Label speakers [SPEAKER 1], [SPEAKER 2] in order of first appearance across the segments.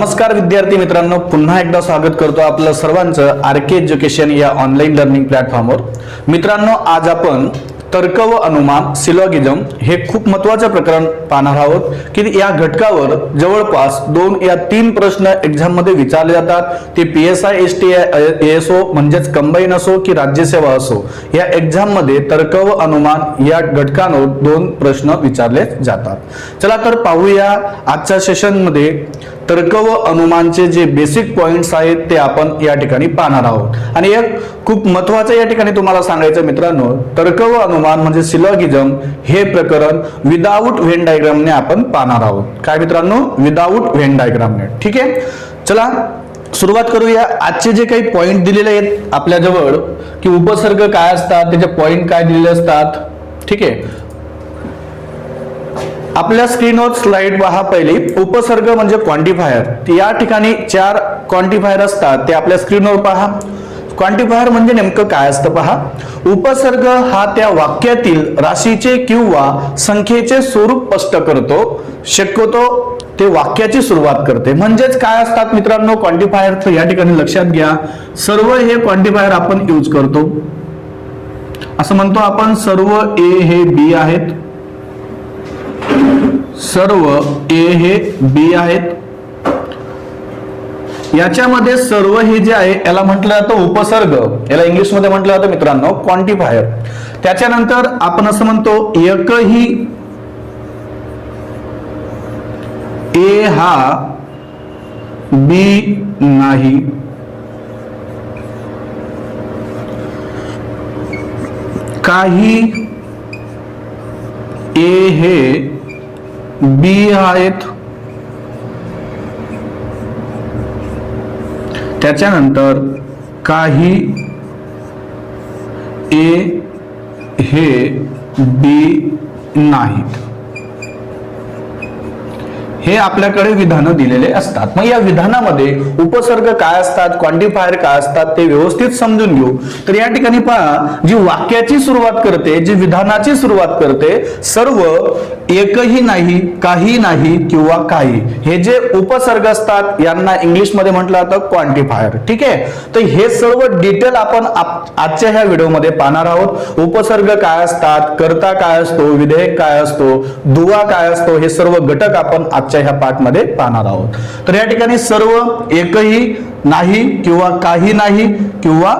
[SPEAKER 1] नमस्कार विद्यार्थी मित्रांनो, पुन्हा एकदा स्वागत करतो आपलं सर्वांचं आरके एज्युकेशन या ऑनलाईन लर्निंग प्लॅटफॉर्मवर। मित्रांनो, आज आपण तर्क व अनुमान सिलॉगिझम हे खूप महत्त्वाचं प्रकरण पाहणार आहोत की या घटकावर जवळपास 2 या 3 प्रश्न एक्झाम मध्ये विचारले जातात। ते पीएसआय एसटी एएसओ म्हणजेच कंबाईन असो की राज्यसेवा असो, या एक्झाम मध्ये तर्क व अनुमान या घटकांवर 2 प्रश्न विचारले जातात। चला तर पाहूया आजच्या सेशन मध्ये तर्क व अनुमानचे जे बेसिक पॉइंट्स आहेत ते आपण या ठिकाणी पाहणार आहोत। आणि एक खूप महत्त्वाचं या ठिकाणी तुम्हाला सांगायचं मित्रांनो, तर्क व अनुमान म्हणजे सिलॉगिझम हे प्रकरण विदाउट व्हेन डायग्रामने आपण पाहणार आहोत। काय मित्रांनो? विदाउट व्हेन डायग्रामने। ठीक आहे, चला सुरुवात करूया। आजचे जे काही पॉइंट दिलेले आहेत आपल्या जवळ की उपसर्ग काय असतात, त्याचे पॉइंट काय दिलेले असतात। ठीक आहे, आपल्या स्क्रीनवर स्लाइड पहा। पहिली उपसर्ग म्हणजे क्वांटिफायर। या ठिकाणी 4 क्वांटिफायर असतात, ते आपल्या स्क्रीनवर पहा। क्वांटिफायर म्हणजे नेमकं काय असतं पहा। उपसर्ग हा त्या वाक्यातील राशीचे किंवा संख्येचे स्वरूप स्पष्ट करतो, शक्यतो ते वाक्याची सुरुवात करते। म्हणजेच काय असतात मित्रांनो क्वांटिफायर, तर या ठिकाणी लक्षात घ्या, सर्व हे क्वांटिफायर आपण यूज करतो। असं म्हणतो आपण सर्व ए हे बी आहेत, सर्व ए हे बी आहेत। याच्यामध्ये सर्व हे जे आहे याला म्हटलं जातं उपसर्ग, याला इंग्लिश मध्ये म्हटलं जातं मित्रांनो क्वांटिफायर। त्याच्यानंतर आपण असं म्हणतो एकही ए हा बी नाही, काही ए हे बी आहेत, त्याच्यानंतर काही ए हे बी नाहीत। हे आपल्याकडे विधानं दिलेले असतात। मग या विधानामध्ये उपसर्ग काय असतात, क्वांटिफायर काय असतात ते व्यवस्थित समजून घेऊ। तर या ठिकाणी पहा, जी वाक्याची सुरुवात करते, जी विधानाची सुरुवात करते, सर्व, एकही नाही, काही नाही किंवा काही, हे जे उपसर्ग असतात यांना इंग्लिश मध्ये म्हटलं जातं क्वांटिफायर। ठीक आहे, तर हे सर्व डिटेल आपण आजच्या ह्या व्हिडिओमध्ये पाहणार आहोत। उपसर्ग काय असतात, कर्ता काय असतो, विधेयक काय असतो, दुवा काय असतो, हे सर्व घटक आपण ह्या पार्ट मध्ये पाहणार आहोत। तर या ठिकाणी सर्व, एकही नाही किंवा काही नाही किंवा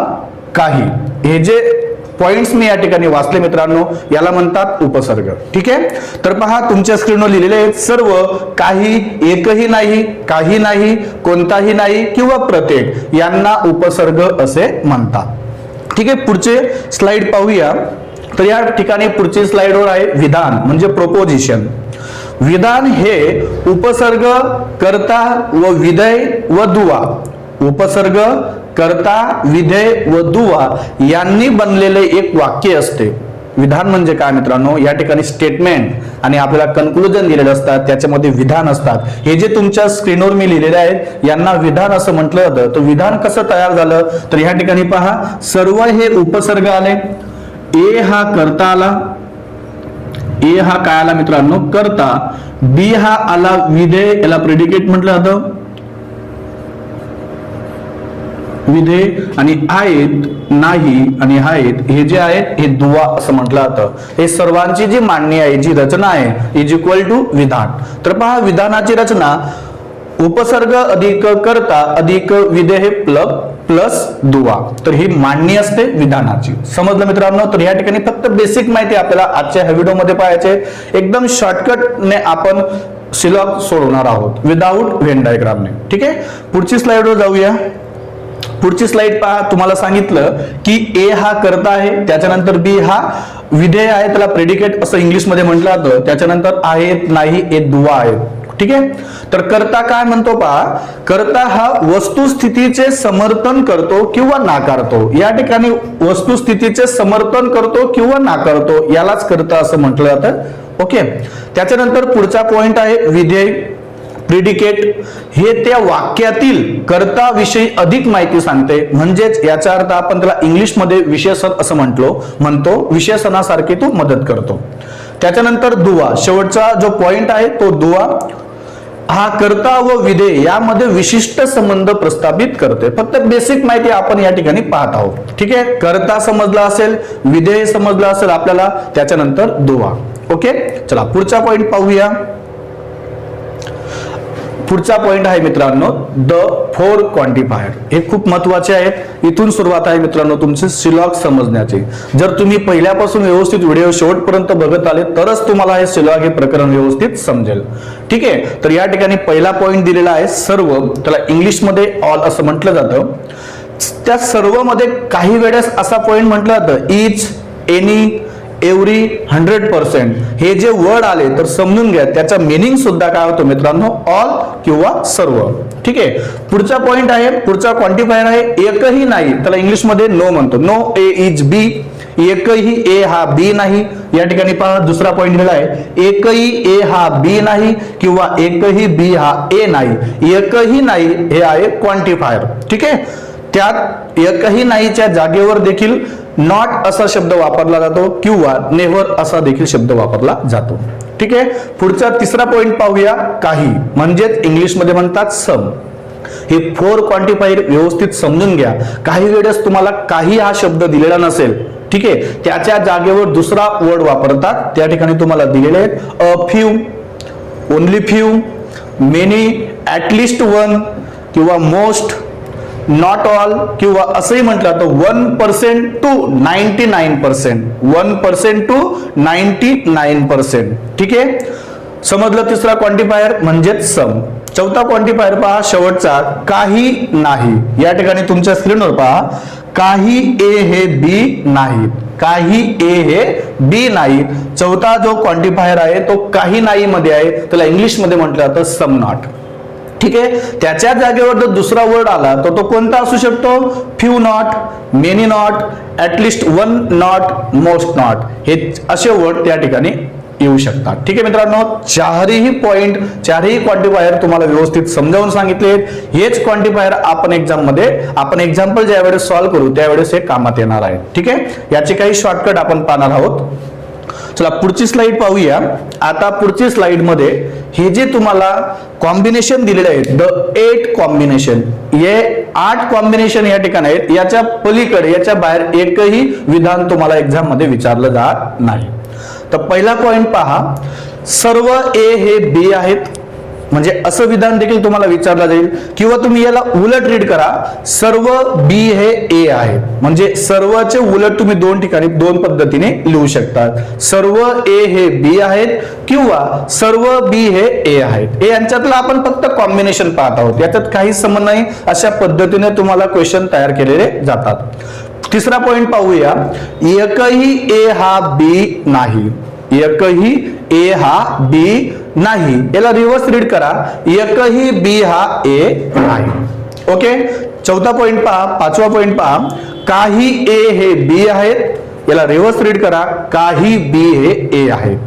[SPEAKER 1] काही, हे जे पॉइंट्स मी या ठिकाणी वाचले मित्रांनो, याला म्हणतात उपसर्ग। ठीक आहे, तर पहा तुमच्या स्क्रीनवर लिहिलेले आहेत सर्व, काही, एकही नाही, काही नाही, कोणताही नाही किंवा प्रत्येक, यांना उपसर्ग असे म्हणतात। ठीक आहे, पुढचे स्लाइड पाहूया। तर या ठिकाणी पुढची स्लाइडवर आहे विधान म्हणजे प्रोपोजिशन। विधान हे उपसर्ग, कर्ता व विधेय व दुवा, उपसर्ग, कर्ता, विधेय व दुवा यांनी बनलेले एक वाक्य असते। विधान म्हणजे काय मित्रांनो, या ठिकाणी स्टेटमेंट आणि आपल्याला कन्क्लुजन दिलेले असतात, त्याच्यामध्ये विधान असतात। हे जे तुमच्या स्क्रीनवर मी लिहिलेले आहेत यांना विधान असं म्हटलं जातं। तर विधान कसं तयार झालं, तर या ठिकाणी पहा, सर्व हे उपसर्ग आले, ए हा कर्ता आला, ए हा काय आला मित्रांनो कर्ता, बी हा आला विधेय, याला प्रेडिकेट म्हटलं जातं विधेय, आणि आहेत, नाही आणि आहेत, हे जे आहेत हे दुवा असं म्हटलं जातं। हे सर्वांची जी मांडणी आहे, जी रचना आहे, इज इक्वल टू विधान। तर पहा विधानाची रचना उपसर्ग अधिक कर्ता अधिक विधेय प्लस दुवा, तर ही मांडणी असते विधानाची। समजलं मित्रांनो? तर या ठिकाणी फक्त बेसिक माहिती आपल्याला आजच्या ह्या व्हिडिओ मध्ये पाहायचे, एकदम शॉर्टकटने आपण सिलॉग सोडवणार आहोत विदाउट व्हेन डायग्रामने। ठीक आहे, पुढची स्लाइडवर जाऊया। पुढची स्लाइड पहा, तुम्हाला सांगितलं की ए हा कर्ता आहे, त्याच्यानंतर बी हा विधेय आहे, त्याला प्रेडिकेट असं इंग्लिश मध्ये म्हटलं जातं, त्याच्यानंतर आहेत, नाही, हे दुवा आहेत। ठीक आहे, तर कर्ता काय म्हणतो पहा, कर्ता हा वस्तुस्थितीचे समर्थन करतो किंवा नाकारतो। या ठिकाणी वस्तुस्थितीचे समर्थन करतो किंवा नाकारतो, यालाच कर्ता असं म्हटलं जातं। ओके, त्याच्यानंतर पुढचा पॉइंट आहे विधेय, प्रिडिकेट, हे त्या वाक्यातील कर्ताविषयी अधिक माहिती सांगते। म्हणजेच याचा अर्थ आपण त्याला इंग्लिश मध्ये विशेषण असं म्हणतो, विशेषणासारखी तो मदत करतो। त्याच्यानंतर दुवा, शेवटचा जो पॉइंट आहे तो दुवा, हा कर्ता व विधेय यामध्ये विशिष्ट संबंध प्रस्थापित करते. फक्त बेसिक माहिती आपण या ठिकाणी पाहत आहोत. ठीक आहे, कर्ता समजला असेल, विधेय समजला असेल आपल्याला, त्याच्यानंतर दुवा. ओके, चला पुढचा पॉइंट पाहूया. पुढचा पॉइंट आहे मित्रांनो द फोर क्वांटिफायर. हे खूप महत्वाचे आहेत. इथून सुरुवात आहे मित्रांनो तुमचे सिलॉग समजण्याची. जर तुम्ही पहिल्यापासून व्यवस्थित व्हिडिओ शेवटपर्यंत बघत आले तरच तुम्हाला हे सिलॉग हे प्रकरण व्यवस्थित समजेल. ठीक आहे, तर या ठिकाणी पहिला पॉइंट दिलेला आहे सर्व. त्याला इंग्लिशमध्ये ऑल असं म्हटलं जातं. त्या सर्व मध्ये काही वेळेस असा पॉइंट म्हटलं जातं इच, एनी, एव्हरी, 100%. हे जे वर्ड आले तर समजून घ्या त्याचा मीनिंग सुद्धा काय होतो मित्रांनो, ऑल किंवा सर्व. ठीक आहे, पुढचा पॉइंट आहे, पुढचा क्वांटिफायर आहे एकही नाही. त्याला इंग्लिश मध्ये नो म्हणतो. नो ए इज बी. एकही ए हा बी नाही. या ठिकाणी पहा दुसरा पॉइंट दिलेला आहे एकही ए हा बी नाही किंवा एकही बी हा ए नाही. एकही नाही हे आहे क्वांटिफायर. ठीक आहे, त्यात एकही नाहीच्या जागेवर देखील नॉट असा शब्द वापरला जातो किंवा नेव्हर असा देखील शब्द वापरला जातो. ठीक आहे, पुढचा तिसरा पॉइंट पाहूया काही, म्हणजेच इंग्लिशमध्ये म्हणतात सम. हे फोर क्वांटिफायर व्यवस्थित समजून घ्या. काही वेळेस तुम्हाला काही हा शब्द दिलेला नसेल, ठीक आहे, त्याच्या जागेवर दुसरा वर्ड वापरतात. त्या ठिकाणी तुम्हाला दिलेले आहेत a few, only few, many, at least one किंवा मोस्ट, नॉट ऑल किंवा असंही म्हटलं तर 1% टू 99%, 1% टू 99%. ठीक आहे, समजलं. तिसरा क्वांटिफायर म्हणजेच सम. चौथा क्वांटिफायर पहा शेवटचा काही नाही. या ठिकाणी तुमच्या स्क्रीनवर पहा काही ए हे बी नाही, काही ए हे बी नाही. चौथा जो क्वांटिफायर आहे तो काही नाही मध्ये आहे. त्याला इंग्लिश मध्ये म्हटलं जातं सम नॉट. ठीक आहे, त्याच्या जागेवर जर दुसरा वर्ड आला तर तो कोणता असू शकतो, few not, many not, at least one not, most not. हे असे वर्ड त्या ठिकाणी येऊ शकतात. ठीक आहे मित्रांनो, चारही पॉइंट, चारही क्वांटिफायर तुम्हाला व्यवस्थित समजावून सांगितले. हेच क्वांटिफायर आपण एक्झाम मध्ये, आपण एक्झाम्पल ज्या वेळेस सॉल्व्ह करू त्यावेळेस हे कामात येणार आहे. ठीक आहे, याचे काही शॉर्टकट आपण पाहणार आहोत. चला पुढची स्लाइड पाहूया. आता पुढची स्लाइड मध्ये हे जे तुम्हाला कॉम्बिनेशन दिलेले आहेत द 8 कॉम्बिनेशन, हे 8 कॉम्बिनेशन या ठिकाणी आहेत. याच्या पलीकडे, याच्या बाहेर एकही विधान तुम्हाला एक्झाम मध्ये विचारलं जात नाही. तर पहिला पॉइंट पहा, सर्व ए हे बी आहेत. म्हणजे असं विधान देखील तुम्हाला विचारलं जाईल किंवा तुम्ही याला उलट रीड करा, सर्व बी हे ए आहे. म्हणजे सर्वचे उलट तुम्ही दोन ठिकाणी दोन पद्धतीने लिहू शकतात. सर्व ए हे बी आहेत किंवा सर्व बी हे ए आहेत. हे यांच्यातलं आपण फक्त कॉम्बिनेशन पाहत आहोत, याच्यात काही संबंध नाही. अशा पद्धतीने तुम्हाला क्वेश्चन तयार केलेले जातात. तिसरा पॉइंट पाहूया, एकही ए हा बी नाही. एकही ए हा बी नाही. याला रिव्हर्स रीड करा, एकही बी हा ए नाही. ओके, चौथा पॉइंट पहा, पाचवा पॉइंट पहा, काही ए हे बी आहेत. याला रिव्हर्स रीड करा, काही बी हे ए आहेत.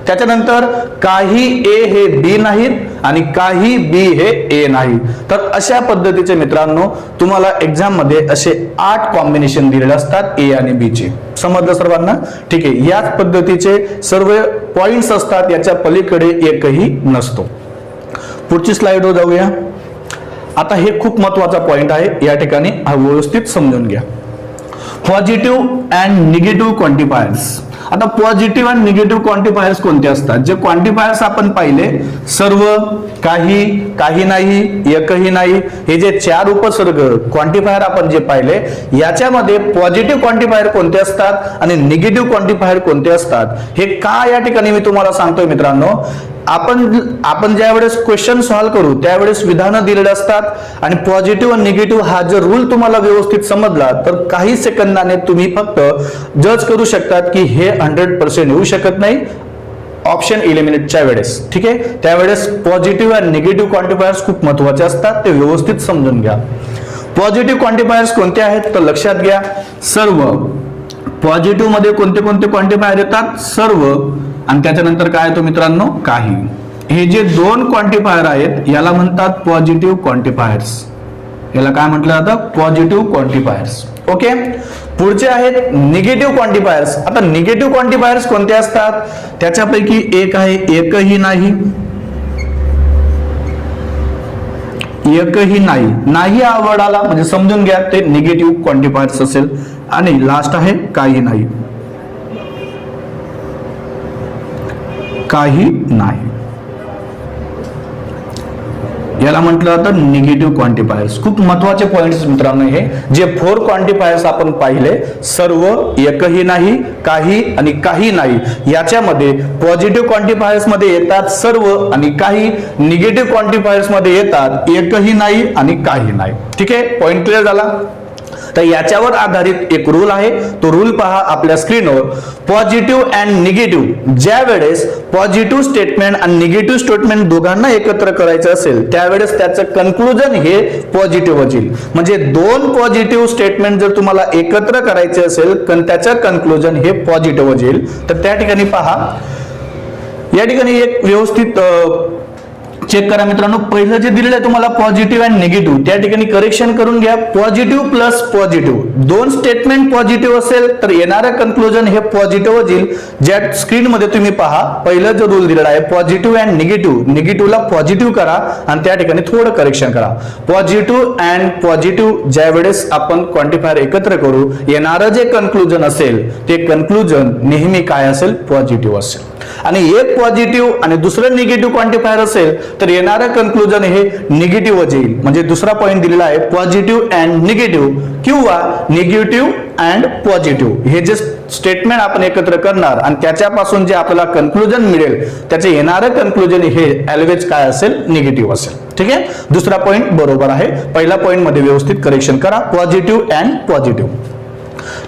[SPEAKER 1] त्याच्यानंतर काही ए हे बी नाहीत आणि काही बी हे ए नाही. तर अशा पद्धतीचे मित्रांनो तुम्हाला एक्झाम मध्ये असे 8 कॉम्बिनेशन दिलेले असतात ए आणि बी चे. समजलं सर्वांना? ठीक आहे, याच पद्धतीचे सर्व पॉइंट्स असतात, याच्या पलीकडे एकही नसतो. पुढची स्लाइडवर जाऊया. आता हे खूप महत्वाचा पॉइंट आहे, या ठिकाणी हा व्यवस्थित समजून घ्या. Positive and negative quantifiers. आता पॉझिटिव्ह आणि निगेटिव्ह क्वांटिफायर्स कोणते असतात? जे क्वांटिफायर्स आपण पाहिले, सर्व, काही, काही नाही, एकही नाही, हे जे 4 उपसर्ग क्वांटिफायर आपण जे पाहिले, याच्यामध्ये पॉझिटिव्ह क्वांटिफायर कोणते असतात आणि निगेटिव्ह क्वांटिफायर कोणते असतात हे का या ठिकाणी मी तुम्हाला सांगतोय मित्रांनो. आपण ज्या वेळेस क्वेश्चन सॉल्व्ह करू त्यावेळेस विधानं दिलेले असतात आणि पॉझिटिव्ह आणि निगेटिव्ह हा जर रूल तुम्हाला व्यवस्थित समजला तर काही सेकंदाने तुम्ही फक्त जज करू शकतात की हे 100% येऊ शकत नाही ऑप्शन इलिमिनेटच्या वेळेस. ठीक आहे, त्यावेळेस पॉझिटिव्ह आणि निगेटिव्ह क्वांटिफायर्स खूप महत्वाचे असतात, ते व्यवस्थित समजून घ्या. पॉझिटिव्ह क्वांटिफायर्स कोणते आहेत तर लक्षात घ्या, सर्व. पॉझिटिव्ह मध्ये कोणते कोणते क्वांटिफायर येतात? सर्व, आणि त्याच्यानंतर काय येतो मित्रांनो? काही. हे जे 2 क्वांटिफायर आहेत याला म्हणतात पॉझिटिव्ह क्वांटिफायर्स. याला काय म्हटलं जातं? Positive quantifiers. ओके, पुढचे आहेत निगेटिव्ह क्वांटिफायर्स. आता निगेटिव्ह क्वांटिफायर्स कोणते असतात? त्याच्यापैकी एक आहे एकही नाही, एकही नाही, नाही हा वर्ड आला म्हणजे समजून घ्या ते निगेटिव्ह क्वांटिफायर्स असेल. आणि लास्ट आहे काही नाही, काही नाही, याला म्हटलं जातं निगेटिव्ह क्वांटिफायर्स. खूप महत्वाचे पॉइंट्स मित्रांनो हे जे 4 क्वांटिफायर्स आपण पाहिले, सर्व, एकही नाही, काही आणि काही नाही, याच्यामध्ये पॉझिटिव्ह क्वांटिफायर्स मध्ये येतात सर्व आणि काही, निगेटिव्ह क्वांटिफायर्स मध्ये येतात एकही नाही आणि काही नाही. ठीक आहे, पॉइंट क्लिअर झाला. तर याच्यावर आधारित एक रूल आहे, तो रूल पहा आपल्या स्क्रीनवर. पॉझिटिव्ह अँड निगेटिव्ह, ज्या वेळेस पॉझिटिव्ह स्टेटमेंट आणि निगेटिव्ह स्टेटमेंट दोघांना एकत्र करायचं असेल त्यावेळेस त्याचं कन्क्लुजन हे पॉझिटिव्ह होईल. म्हणजे 2 पॉझिटिव्ह स्टेटमेंट जर तुम्हाला एकत्र करायचे असेल तर त्याचं कन्क्लुजन हे पॉझिटिव्ह होईल. तर त्या ठिकाणी पहा, या ठिकाणी एक व्यवस्थित चेक करा मित्रांनो. पहिलं जे दिलेलं आहे तुम्हाला पॉझिटिव्ह अँड निगेटिव्ह, त्या ठिकाणी करेक्शन करून घ्या. Positive plus positive, 2 statement positive असेल तर येणारं कन्क्लुजन हे पॉझिटिव्ह होईल. ज्या स्क्रीन मध्ये तुम्ही पहा, पहिलं जो रूल दिलेला आहे पॉझिटिव्ह अँड निगेटिव्ह, निगेटिव्हला पॉझिटिव्ह करा आणि त्या ठिकाणी थोडं करेक्शन करा. पॉझिटिव्ह अँड पॉझिटिव्ह ज्या वेळेस आपण क्वांटिफायर एकत्र करू, येणारं जे कन्क्लुजन असेल ते कन्क्लुजन नेहमी काय असेल, पॉझिटिव्ह असेल. आणि एक पॉझिटिव्ह आणि दुसरं निगेटिव्ह क्वांटिफायर असेल तर येणारं कन्क्लुजन हे निगेटिव्ह येईल. म्हणजे दुसरा पॉइंट दिलेला आहे पॉझिटिव्ह अँड निगेटिव्ह किंवा निगेटिव्ह अँड पॉझिटिव्ह, हे जे स्टेटमेंट आपण एकत्र करणार आणि त्याच्यापासून जे आपल्याला कन्क्लुजन मिळेल त्याचे येणारं कन्क्लुजन हे ऑलवेज काय असेल, निगेटिव्ह असेल. ठीक आहे, दुसरा पॉइंट बरोबर आहे. पहिल्या पॉइंट मध्ये व्यवस्थित करेक्शन करा, पॉझिटिव्ह अँड पॉझिटिव्ह.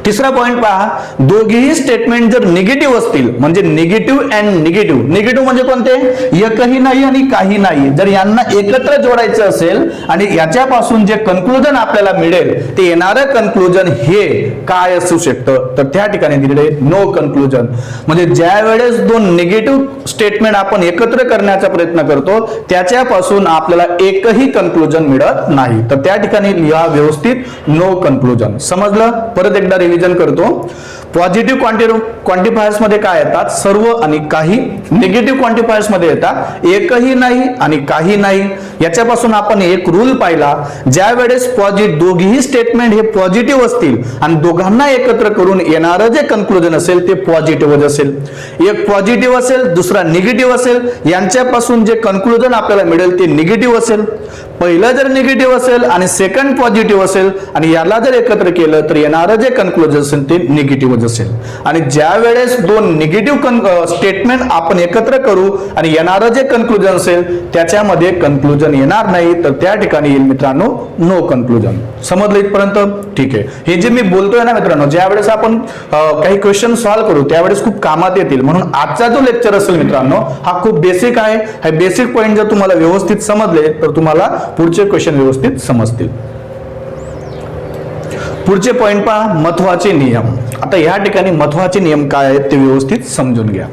[SPEAKER 1] तिसरा पॉइंट पहा, दोघेही स्टेटमेंट जर निगेटिव्ह असतील म्हणजे निगेटिव्ह अँड निगेटिव्ह, निगेटिव्ह म्हणजे कोणते, एकही नाही आणि काही नाही, जर यांना एकत्र जोडायचं असेल आणि याच्यापासून जे कन्क्लुजन आपल्याला मिळेल ते येणारं कन्क्लुजन हे काय असू शकतं, तर त्या ठिकाणी दिलेले नो कन्क्लुजन. म्हणजे ज्या वेळेस 2 निगेटिव्ह स्टेटमेंट आपण एकत्र करण्याचा प्रयत्न करतो त्याच्यापासून आपल्याला एकही कन्क्लुजन मिळत नाही, तर त्या ठिकाणी लिहा व्यवस्थित नो कन्क्लुजन. समजलं? परत एकदा रिव्हिजन करतो. पॉझिटिव्ह क्वांटिफायर्स मध्ये काय येतात, सर्व आणि काही. निगेटिव्ह क्वांटिफायर्स मध्ये येतात एकही नाही आणि काही नाही. याच्यापासून आपण एक रूल पाहिला, ज्या वेळेस दोघीही स्टेटमेंट हे पॉझिटिव्ह असतील आणि दोघांना एकत्र करून येणारं जे कन्क्लुजन असेल ते पॉझिटिव्ह असेल. एक पॉझिटिव्ह असेल दुसरा निगेटिव्ह असेल, यांच्यापासून जे कन्क्लुजन आपल्याला मिळेल ते निगेटिव्ह असेल. पहिलं जर निगेटिव्ह असेल आणि सेकंड पॉझिटिव्ह असेल आणि याला जर एकत्र केलं तर येणारं जे कन्क्लुजन असेल ते निगेटिव्ह असेल. आणि ज्या वेळेस 2 निगेटिव्ह स्टेटमेंट आपण एकत्र करू आणि येणारं जे कन्क्लुजन असेल त्याच्यामध्ये कन्क्लुजन येणार नाही, तर त्या ठिकाणी येईल मित्रांनो नो कन्क्लुजन. समजलं इथपर्यंत? ठीक आहे. हे जे मी बोलतोय ना मित्रांनो, ज्या वेळेस आपण काही क्वेश्चन सॉल्व्ह करू त्यावेळेस खूप कामात येतील, म्हणून आजचा जो लेक्चर असेल मित्रांनो हा खूप बेसिक आहे. हे बेसिक पॉइंट जर तुम्हाला व्यवस्थित समजले तर तुम्हाला पुढचे क्वेश्चन व्यवस्थित समजतील. पुढचे पॉइंट पहा, महत्वाचे नियम. आता या ठिकाणी महत्वाचे नियम काय आहेत ते व्यवस्थित समजून घ्या.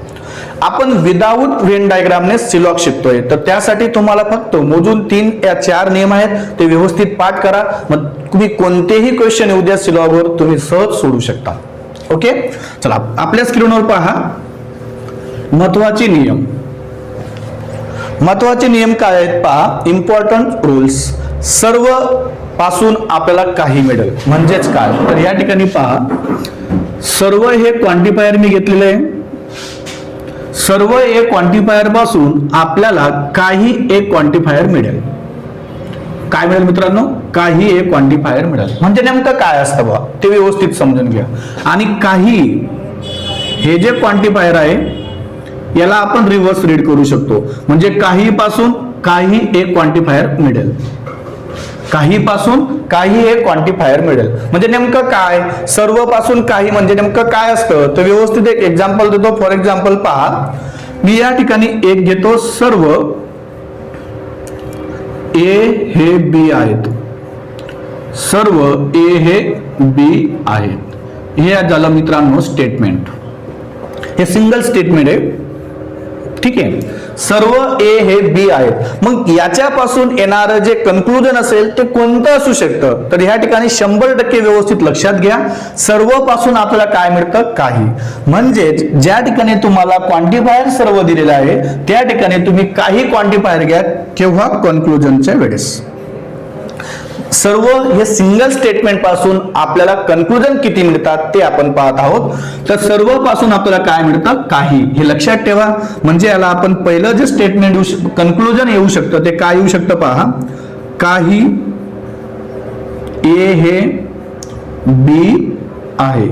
[SPEAKER 1] आपण विदाऊट व्हेन डायग्रामने सिलॉग शिकतोय, तर त्यासाठी तुम्हाला फक्त मोजून 3 या 4 नियम आहेत, ते व्यवस्थित पाठ करा. मग तुम्ही कोणतेही क्वेश्चन येऊ द्या सिलॉगवर तुम्ही सहज सोडू शकता. ओके, चला आपल्या स्क्रीनवर पहा महत्वाचे नियम. महत्वाचे नियम काय आहेत पहा, इम्पॉर्टंट रूल्स. सर्व पासून आपल्याला काही मिळेल म्हणजेच काय, तर या ठिकाणी पहा सर्व हे क्वांटिफायर मी घेतलेले आहे. सर्व एक क्वांटिफायर पासून आपल्याला काही एक क्वांटिफायर मिळेल. काय मिळेल मित्रांनो, काही एक क्वांटिफायर मिळेल. म्हणजे नेमकं काय असतं बघा ते व्यवस्थित समजून घ्या. आणि काही हे जे क्वांटिफायर आहे याला आपण रिव्हर्स रीड करू शकतो. म्हणजे काही पासून काही एक क्वांटिफायर मिळेल. काही पासून काही एक क्वांटिफायर मिळेल म्हणजे नेमकं काय, सर्व पासून काही म्हणजे नेमकं काय असतं, तर व्यवस्थित एक एक्झाम्पल देतो. फॉर एक्झाम्पल पहा, मी या ठिकाणी एक घेतो, सर्व ए हे बी आहेत, सर्व ए हे बी आहेत. हे झालं मित्रांनो स्टेटमेंट. हे सिंगल स्टेटमेंट आहे. ठीक आहे, सर्व ए हे बी आहेत. मग याच्यापासून येणारं जे कन्क्लुजन असेल ते कोणतं असू शकतं, तर ह्या ठिकाणी 100% व्यवस्थित लक्षात घ्या. सर्व पासून आपल्याला काय मिळतं, काही. म्हणजेच ज्या ठिकाणी तुम्हाला क्वांटिफायर सर्व दिलेलं आहे त्या ठिकाणी तुम्ही काही क्वांटिफायर घ्या केव्हा, कन्क्लुजनच्या वेळेस. सर्व हे सिंगल स्टेटमेंट पासून आपल्याला कन्क्लुजन किती मिळतात ते आपण पाहत आहोत. तर सर्व पासून आपल्याला काय मिळतं, काही. हे लक्षात ठेवा. म्हणजे याला आपण पहिलं जे स्टेटमेंट कन्क्लुजन येऊ शकतं ते काय येऊ शकतं पहा, काही ए हे बी आहे.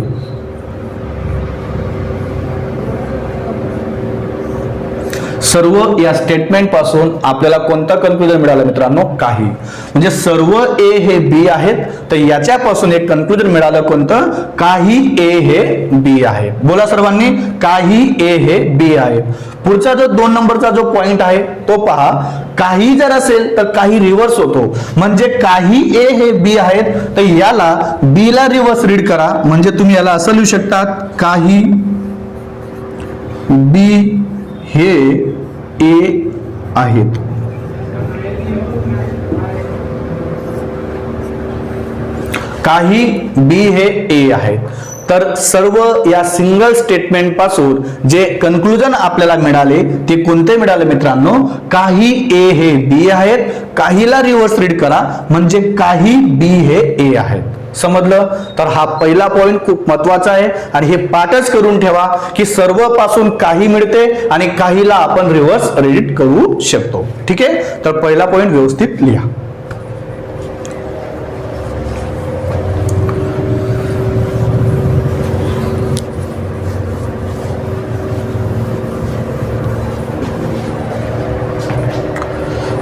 [SPEAKER 1] सर्व या स्टेटमेंट पासून आपल्याला कोणता कन्क्लुजन मिळालं मित्रांनो, काही. म्हणजे सर्व ए हे बी आहेत, तर याच्यापासून एक कन्क्लुजन मिळालं कोणतं, काही ए हे बी आहे. बोला सर्वांनी, काही ए हे बी आहे. पुढचा जो 2 नंबरचा जो पॉइंट आहे तो पहा, काही जर असेल तर काही रिव्हर्स होतो. म्हणजे काही ए हे बी आहेत, तर याला बी ला रिव्हर्स रीड करा. म्हणजे तुम्ही याला असं लिहू शकतात, काही बी हे ए आहेत. काही बी हे ए आहेत. तर सर्व या सिंगल स्टेटमेंट पासून जे कन्क्लुजन आपल्याला मिळाले ते कोणते मिळाले मित्रांनो, काही ए हे बी आहेत, काहीला रिव्हर्स रीड करा म्हणजे काही बी हे ए आहेत. समजलं. तर हा पहिला पॉइंट खूप महत्वाचा आहे आणि हे पाठच करून ठेवा की सर्व पासून काही मिळते आणि काहीला आपण रिव्हर्स रीड करू शकतो. ठीक आहे. तर पहिला पॉइंट व्यवस्थित लिहा.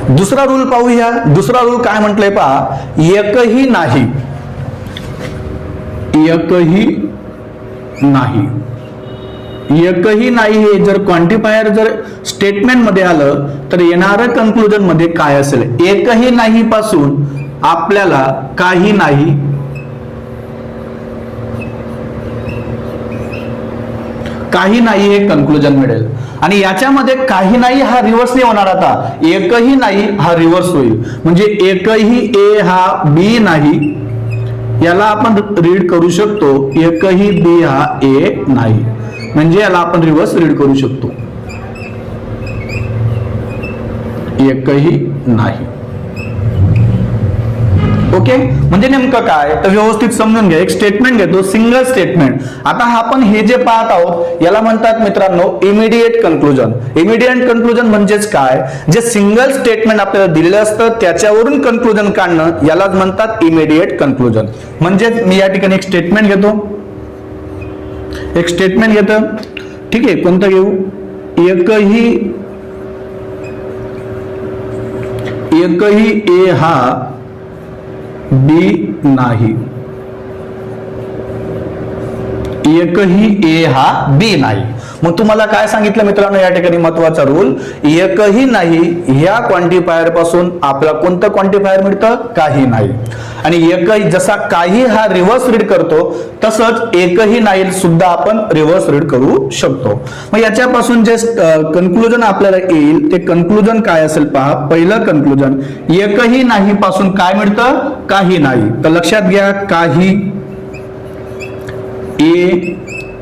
[SPEAKER 1] दुसरा रूल पाहूया. दुसरा रूल काय म्हटलंय पहा, एकही नाही, एकही नाही. एकही नाही हे जर क्वांटिफायर जर स्टेटमेंट मध्ये आलं तर येणारं कन्क्लुजन मध्ये काय असेल, एकही नाही पासून आपल्याला काही नाही, काही नाही हे कन्क्लुजन मिळेल. आणि याच्यामध्ये काही नाही हा रिव्हर्स नाही होणार. आता एकही नाही हा रिव्हर्स होईल. म्हणजे एकही ए हा बी नाही, याला आपण रीड करू शकतो एकही बी हा ए नाही. म्हणजे याला आपण रिव्हर्स रीड करू शकतो एकही नाही. ओके. म्हणजे नेमकं काय तर व्यवस्थित समजून घ्या. एक स्टेटमेंट घेतो, सिंगल स्टेटमेंट. आता आपण हे जे पाहत आहोत याला म्हणतात मित्रांनो इमिडिएट कन्क्लुजन. इमिडिएट कन्क्लुजन म्हणजेच काय, जे सिंगल स्टेटमेंट आपल्याला दिलेलं असतं त्याच्यावरून कन्क्लुजन काढणं यालाच म्हणतात इमिडिएट कन्क्लुजन. म्हणजे मी या ठिकाणी एक स्टेटमेंट घेतो, एक स्टेटमेंट घेतो. ठीक आहे. कोणतं घेऊ, एकही ए हा बी नाही, एकही ए हा बी नाही. मग तुम्हाला काय सांगितलं मित्रांनो या ठिकाणी महत्वाचा रूल, एकही नाही ह्या क्वांटिफायर पासून आपल्याला कोणतं क्वांटिफायर मिळतं, काही नाही. आणि एकही जसा काही हा रिव्हर्स रीड करतो तसंच एकही नाही सुद्धा आपण रिव्हर्स रीड करू शकतो. मग याच्यापासून जे कन्क्लुजन आपल्याला येईल ते कन्क्लुजन काय असेल पहा. पहिलं कन्क्लुजन, एकही नाही पासून काय मिळतं, काही नाही. तर लक्षात घ्या, काही ए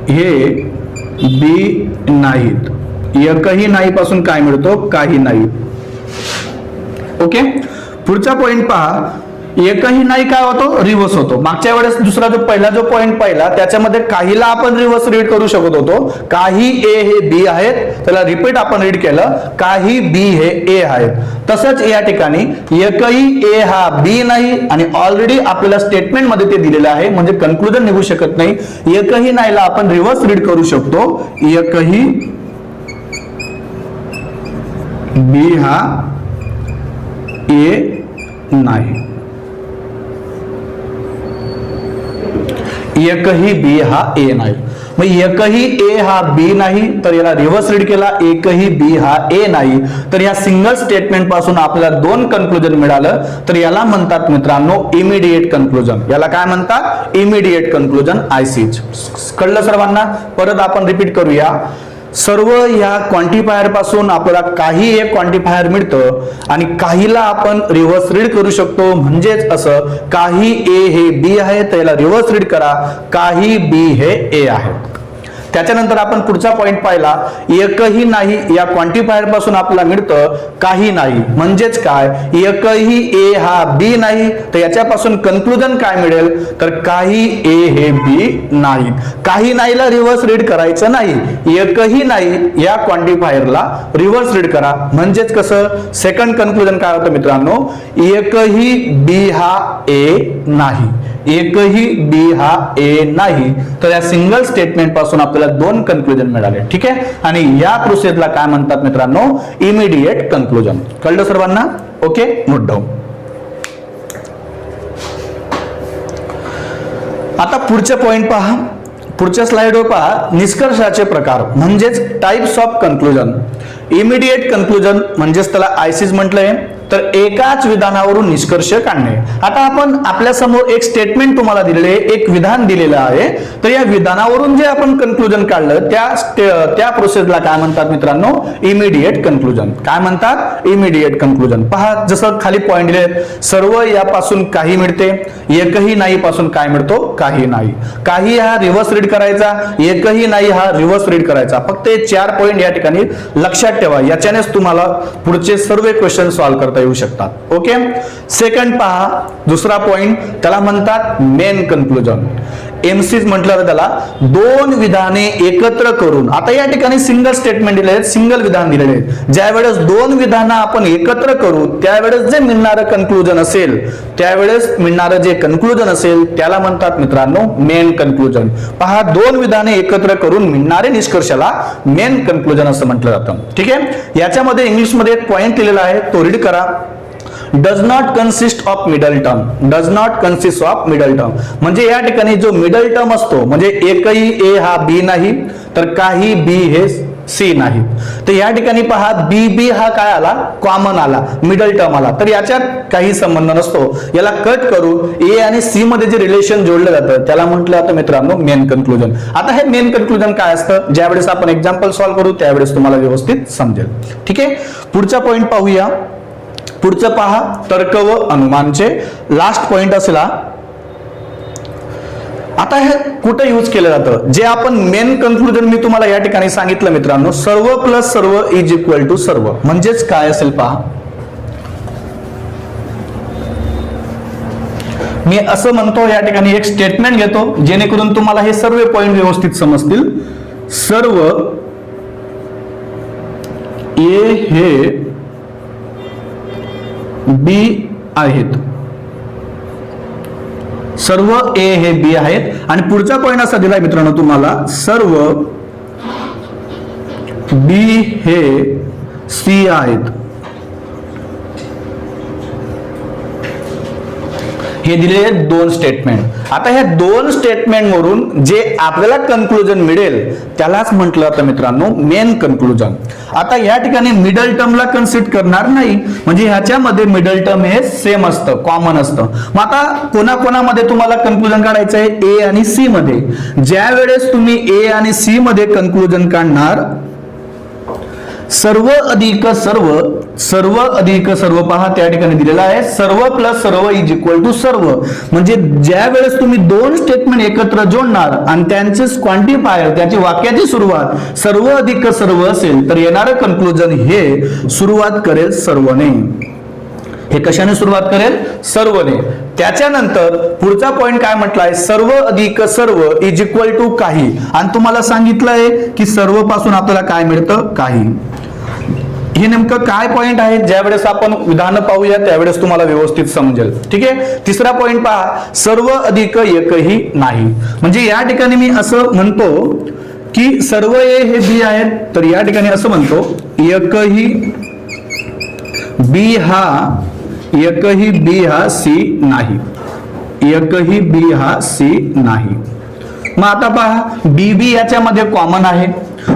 [SPEAKER 1] हे बी नाहीत. एकही नाही पासून काय मिळतो, काही नाही. ओके. पुढचा पॉइंट पहा, एकही नाही काय होतो, रिव्हर्स होतो. मागच्या वेळेस दुसरा जो पहिला जो पॉइंट पाहिला त्याच्यामध्ये काहीला आपण रिव्हर्स रीड करू शकत होतो. काही ए हे बी आहेत, त्याला रिपीट आपण रीड केलं, काही बी हे ए आहेत. तसंच या ठिकाणी एकही ए हा बी नाही आणि ऑलरेडी आपल्याला स्टेटमेंट मध्ये ते दिलेलं आहे म्हणजे कन्क्लुजन निघू शकत नाही. एकही नाहीला आपण रिव्हर्स रीड करू शकतो, एकही बी हा ए नाही, एकही बी हा ए नाही. मग एकही ए हा बी नाही तर याला रिव्हर्स रीड केला, एकही बी हा ए नाही. तर या सिंगल स्टेटमेंट पासून आपल्याला 2 कन्क्लुजन मिळालं तर याला म्हणतात मित्रांनो इमिडिएट कन्क्लुजन. याला काय म्हणतात, इमिडिएट कन्क्लुजन, आयसीज. कळलं सर्वांना. परत आपण रिपीट करूया. सर्व या क्वांटिफायर पासून आपल्याला काही एक क्वांटिफायर मिळतं आणि काहीला आपण रिव्हर्स रीड करू शकतो. म्हणजेच असं, काही ए हे बी आहे तर याला रिव्हर्स रीड करा, काही बी हे ए आहे. त्याच्यानंतर आपण पुढचा पॉइंट पाहिला, एकही नाही या क्वांटिफायर पासून आपल्याला मिळतं काही नाही. म्हणजेच काय, एकही ए हा बी नाही, तर याच्यापासून कन्क्लुजन काय मिळेल, तर काही ए हे बी नाही. काही नाहीला रिव्हर्स रीड करायचं नाही, एकही नाही या क्वांटिफायरला रिव्हर्स रीड करा. म्हणजेच कसं, सेकंड कन्क्लुजन काय होतं मित्रांनो, एकही बी हा ए नाही, एकही बी हा ए नाही. तर या सिंगल स्टेटमेंट पासून आपल्याला दोन कन्क्लुजन मिळाले. ठीक आहे, आणि या प्रोसेसला काय म्हणतात मित्रांनो, इमिडिएट कन्क्लुजन. कळलं सर्वांना? Okay, note down. आता पुढचे पॉइंट पहा, पुढच्या स्लाइडवर पहा, निष्कर्षाचे प्रकार म्हणजेच types of conclusion. Immediate conclusion म्हणजेच त्याला आयसीज म्हटलंय, तर एकाच विधानावरून निष्कर्ष काढणे. आता आपण आपल्या समोर एक स्टेटमेंट तुम्हाला दिलेले, एक विधान दिलेलं आहे, तर या विधानावरून जे आपण कन्क्लुजन काढलं त्या प्रोसेसला काय म्हणतात मित्रांनो, इमिडिएट कन्क्लुजन. काय म्हणतात, इमिडिएट कन्क्लुजन. पहा, जसं खाली पॉइंट दिले, सर्व यापासून काही मिळते, एकही नाही पासून काय मिळतो, काही नाही. काही हा रिव्हर्स रीड करायचा, एकही नाही हा रिव्हर्स रीड करायचा. फक्त हे 4 पॉइंट या ठिकाणी लक्षात ठेवा, याच्यानेच तुम्हाला पुढचे सर्व क्वेश्चन सॉल्व्ह करता येऊ शकतात. ओके, सेकंड पहा, दुसरा पॉइंट त्याला म्हणतात मेन कन्क्लुजन. एमसीज म्हटलं त्याला, दोन विधाने एकत्र करून. आता या ठिकाणी सिंगल स्टेटमेंट दिले आहेत, सिंगल विधान दिलेले आहेत. ज्या वेळेस दोन विधानं आपण एकत्र करू त्यावेळेस जे मिळणारं कन्क्लुजन असेल, त्यावेळेस मिळणारं जे कन्क्लुजन असेल त्याला म्हणतात मित्रांनो मेन कन्क्लुजन. पहा, दोन विधाने एकत्र करून मिळणारे निष्कर्षाला मेन कन्क्लुजन असं म्हटलं जातं. ठीक आहे, याच्यामध्ये इंग्लिशमध्ये एक पॉइंट दिलेला आहे, तो रीड करा. Does not consist of middle term. Does not consist of middle term म्हणजे या ठिकाणी जो मिडल टर्म असतो, म्हणजे एकही ए हा बी नाही, तर काही बी हे सी नाही. तर या ठिकाणी पहा, बी बी हा काय आला, कॉमन आला, मिडल टर्म आला, तर याच्यात काही संबंध नसतो. याला कट करू, ए आणि सी मध्ये जे रिलेशन जोडलं जातं त्याला म्हटलं जातं मित्रांनो मेन कन्क्लुजन. आता हे मेन कन्क्लुजन काय असतं, ज्यावेळेस आपण एक्झाम्पल सॉल्व्ह करू त्यावेळेस तुम्हाला व्यवस्थित समजेल. ठीक आहे, पुढचा पॉइंट पाहूया. पुढचं पहा, तर्क व अनुमानचे लास्ट पॉइंट असेल. आता हे कुठे यूज केलं जातं, जे आपण मेन कन्क्लुजन मी तुम्हाला या ठिकाणी सांगितलं मित्रांनो, सर्व प्लस सर्व इज इक्वल टू सर्व. म्हणजेच काय असेल पहा, मी असं म्हणतो, या ठिकाणी एक स्टेटमेंट घेतो जेणेकरून तुम्हाला हे सर्व पॉइंट व्यवस्थित समजतील. सर्व ए हे बी आहेत, सर्व ए हे बी आहेत. आणि पुढचा पॉइंट असा दिलाय मित्रांनो तुम्हाला, सर्व बी हे सी आहेत. हे दिलेले दोन स्टेटमेंट. आता ह्या दोन स्टेटमेंट वरून जे आपल्याला कन्क्लुजन मिळेल त्यालाच म्हटलं जातं मित्रांनो मेन कन्क्लुजन. आता या ठिकाणी मिडल टर्मला कन्सिडर करणार नाही, म्हणजे ह्याच्यामध्ये मिडल टर्म हे सेम असतं, कॉमन असतं. मग आता कोणाकोणामध्ये तुम्हाला कन्क्लुजन काढायचं आहे, ए आणि सी मध्ये. ज्या वेळेस तुम्ही ए आणि सी मध्ये कन्क्लुजन काढणार, सर्व अधिक सर्व, सर्व अधिक सर्व पहा त्या ठिकाणी दिलेला आहे, सर्व प्लस सर्व इज इक्वल टू सर्व. म्हणजे ज्या वेळेस तुम्ही दोन स्टेटमेंट एकत्र जोडणार आणि त्यांचे क्वांटिफायर, त्याची वाक्याची सुरुवात सर्व अधिक सर्व असेल, तर येणारं कन्क्लुजन हे सुरुवात करेल सर्वने. हे कशाने सुरुवात करेल, सर्वने. त्याच्यानंतर पुढचा पॉइंट काय म्हटलाय, सर्व अधिक सर्व इज इक्वल टू काही. आणि तुम्हाला सांगितलंय की सर्व पासून आपल्याला काय मिळतं, काही. हे नेमकं काय पॉइंट आहे, ज्यावेळेस आपण विधान पाहूया त्यावेळेस तुम्हाला व्यवस्थित समजेल. ठीक आहे, तिसरा पॉइंट पहा, सर्व अधिक एकही नाही. म्हणजे या ठिकाणी मी असं म्हणतो की सर्व ए हे बी आहेत, तर या ठिकाणी असं म्हणतो एकही बी हा सी नाही, एकही बी हा सी नाही. मग आता पहा, बी बी याच्यामध्ये कॉमन आहे,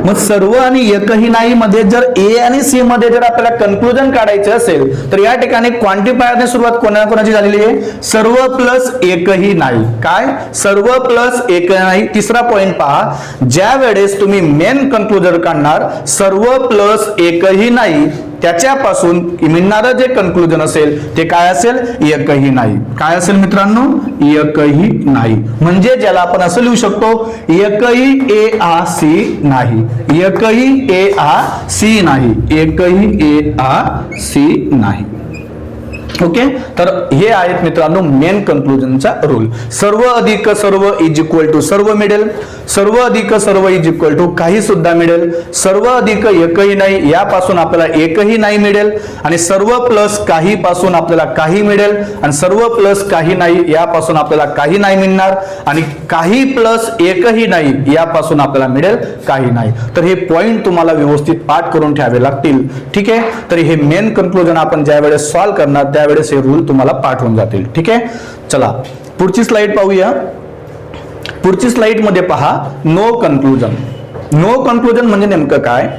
[SPEAKER 1] मग सर्व आणि एकही नाही मध्ये जर ए आणि सी मध्ये जर आपल्याला कन्क्लुजन काढायचे असेल तर या ठिकाणी क्वांटिफायरने सुरुवात कोणाकोणाची झालेली आहे, सर्व प्लस एकही नाही. काय, सर्व प्लस एक नाही. तिसरा पॉइंट पहा, ज्या वेळेस तुम्ही मेन कन्क्लुजन काढणार सर्व प्लस एकही नाही, त्याच्यापासून मिळणारं जे कन्क्लुजन असेल ते काय असेल, एकही नाही. काय असेल मित्रांनो, एकही नाही. म्हणजे ज्याला आपण असं लिहू शकतो, एकही ए आ सी नाही, एकही ए आ सी नाही, एकही ए आ सी नाही. ओके, तर हे आहेत मित्रांनो मेन कन्क्लुजनचा रूल. सर्व अधिक सर्व इज इक्वल टू सर्व मिळेल, सर्व अधिक सर्व इज इक्वल टू काही सुद्धा मिळेल, सर्व अधिक एकही नाही यापासून आपल्याला एकही नाही मिळेल, आणि सर्व प्लस काही पासून आपल्याला काही मिळेल, आणि सर्व प्लस काही नाही यापासून आपल्याला काही नाही मिळणार, आणि काही प्लस एकही नाही यापासून आपल्याला मिळेल काही नाही. तर हे पॉइंट तुम्हाला व्यवस्थित पाठ करून ठेवावे लागतील. ठीक आहे, तर हे मेन कन्क्लुजन आपण ज्या वेळेस सॉल्व्ह करणार त्यावेळेस हे रूल तुम्हाला पाठ होऊन जातील. ठीक आहे, चला पुढची स्लाइड पाहूया. पुढची स्लाइड मध्ये पहा, नो कन्क्लुजन. नो कन्क्लुजन म्हणजे नेमकं काय,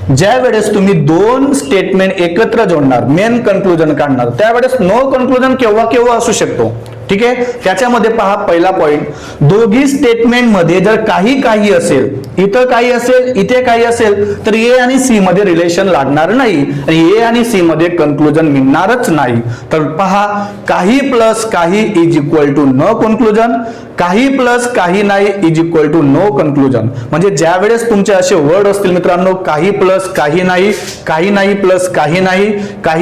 [SPEAKER 1] ज्या वेळेस तुम्ही दोन स्टेटमेंट एकत्र जोडणार, मेन कन्क्लुजन काढणार, त्यावेळेस नो कन्क्लुजन केव्हा केव्हा असू शकतो. ठीक आहे, त्याच्यामध्ये पहा पहिला पॉइंट, दोघी स्टेटमेंट मध्ये जर काही काही असेल, इथं काही असेल इथे काही असेल, तर ए आणि सी मध्ये रिलेशन लागणार नाही आणि ए आणि सी मध्ये कन्क्लुजन मिळणारच नाही. तर पहा, काही प्लस काही is equal to no conclusion, काही प्लस काही नाही is equal to no conclusion. म्हणजे ज्या वेळेस तुमचे असे वर्ड असतील मित्रांनो, काही प्लस काही नाही प्लस काही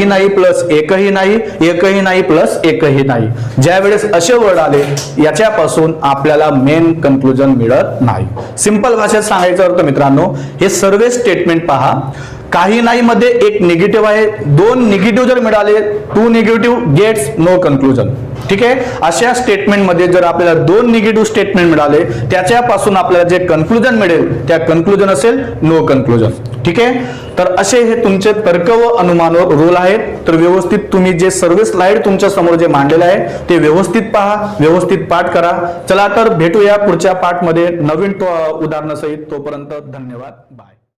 [SPEAKER 1] नाही प्लस एकही नाही, एकही नाही प्लस एकही नाही, ज्या वेळेस असे वर्ड आले याच्यापासून आपल्याला मेन कन्क्लुजन मिळत नाही. सिंपल भाषेत सांगायचं अर्थ मित्रांनो, हे सर्व स्टेटमेंट पहा, काही नाही मध्ये एक निगेटिव्ह आहे, दोन निगेटिव्ह जर मिळाले, two negative gets no conclusion. ठीक आहे, अशा स्टेटमेंट मध्ये जर आपल्याला दोन निगेटिव्ह स्टेटमेंट मिळाले त्याच्यापासून आपल्याला जे कन्क्लुजन मिळेल त्या कन्क्लुजन असेल नो कन्क्लुजन. ठीक आहे, तर असे हे तुमचे तर्क व अनुमानवर रूल आहेत. तर व्यवस्थित तुम्ही जे सर्व स्लाइड तुमच्या समोर जे मांडलेले आहे ते व्यवस्थित पहा, व्यवस्थित पाठ करा. चला तर भेटूया पुढच्या पाठ मध्ये नवीन उदाहरणासहित. तोपर्यंत धन्यवाद, बाय.